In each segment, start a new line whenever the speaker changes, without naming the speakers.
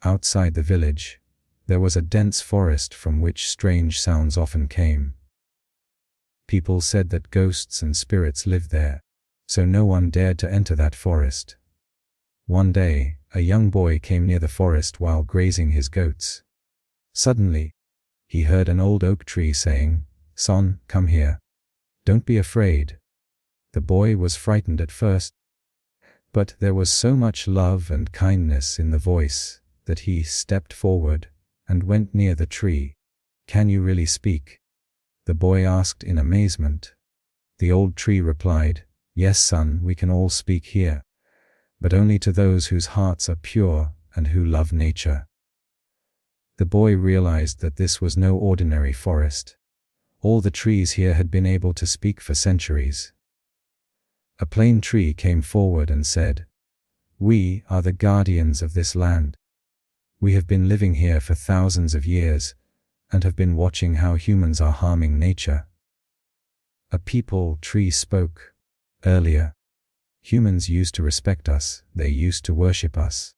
Outside the village, there was a dense forest from which strange sounds often came. People said that ghosts and spirits lived there, so no one dared to enter that forest. One day, a young boy came near the forest while grazing his goats. Suddenly, he heard an old oak tree saying, "Son, come here. Don't be afraid." The boy was frightened at first, but there was so much love and kindness in the voice that he stepped forward and went near the tree. "Can you really speak?" the boy asked in amazement. The old tree replied, "Yes, son, we can all speak here, but only to those whose hearts are pure and who love nature." The boy realized that this was no ordinary forest. All the trees here had been able to speak for centuries. A plane tree came forward and said, "We are the guardians of this land. We have been living here for thousands of years and have been watching how humans are harming nature." A peepal tree spoke. "Earlier, humans used to respect us, they used to worship us.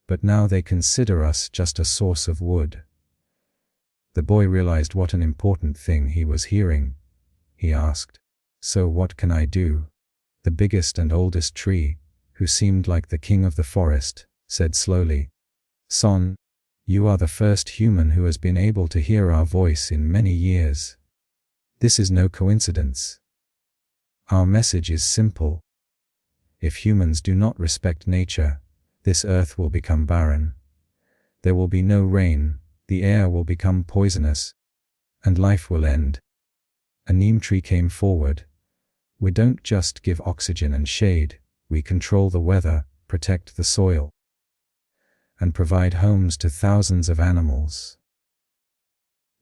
But now they consider us just a source of wood." The boy realized what an important thing he was hearing. He asked, "So what can I do?" The biggest and oldest tree, who seemed like the king of the forest, said slowly, "Son, you are the first human who has been able to hear our voice in many years. This is no coincidence. Our message is simple. If humans do not respect nature, this earth will become barren. There will be no rain, the air will become poisonous, and life will end." A neem tree came forward. "We don't just give oxygen and shade, we control the weather, protect the soil, and provide homes to thousands of animals."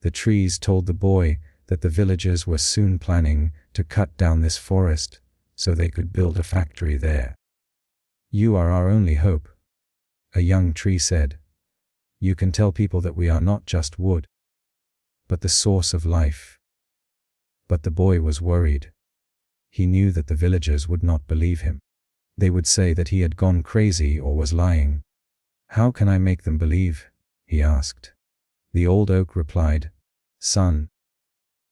The trees told the boy that the villagers were soon planning to cut down this forest so they could build a factory there. "You are our only hope," a young tree said. "You can tell people that we are not just wood, but the source of life." But the boy was worried. He knew that the villagers would not believe him. They would say that he had gone crazy or was lying. "How can I make them believe?" he asked. The old oak replied, "Son,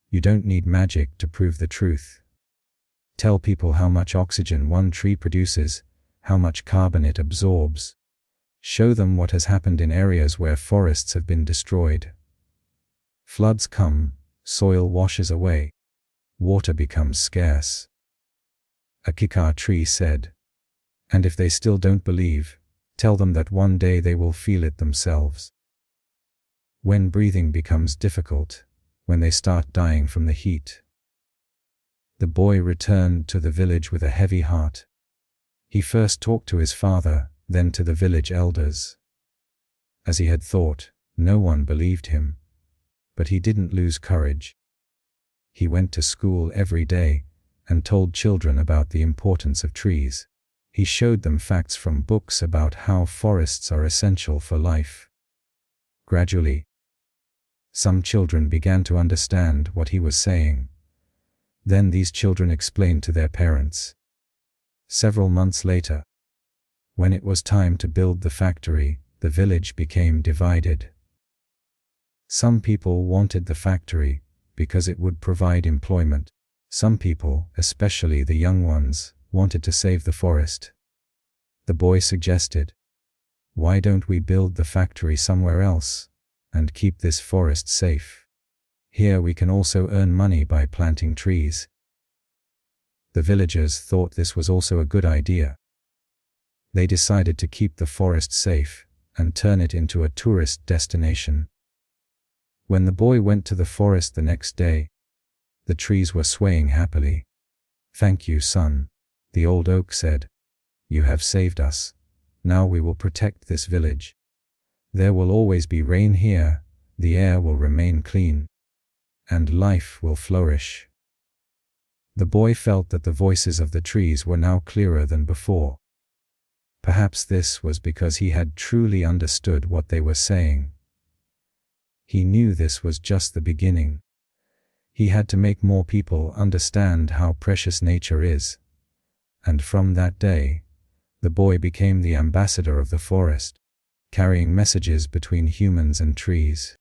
you don't need magic to prove the truth. Tell people how much oxygen one tree produces, how much carbon it absorbs. Show them what has happened in areas where forests have been destroyed. Floods come, soil washes away, water becomes scarce." A kikar tree said, "And if they still don't believe, tell them that one day they will feel it themselves. When breathing becomes difficult, when they start dying from the heat." The boy returned to the village with a heavy heart. He first talked to his father, then to the village elders. As he had thought, no one believed him. But he didn't lose courage. He went to school every day and told children about the importance of trees. He showed them facts from books about how forests are essential for life. Gradually, some children began to understand what he was saying. Then these children explained to their parents. Several months later, when it was time to build the factory, the village became divided. Some people wanted the factory because it would provide employment. Some people, especially the young ones, wanted to save the forest. The boy suggested, "Why don't we build the factory somewhere else and keep this forest safe? Here we can also earn money by planting trees." The villagers thought this was also a good idea. They decided to keep the forest safe and turn it into a tourist destination. When the boy went to the forest the next day, the trees were swaying happily. "Thank you, son," the old oak said. "You have saved us. Now we will protect this village. There will always be rain here, the air will remain clean, and life will flourish." The boy felt that the voices of the trees were now clearer than before. Perhaps this was because he had truly understood what they were saying. He knew this was just the beginning. He had to make more people understand how precious nature is. And from that day, the boy became the ambassador of the forest, carrying messages between humans and trees.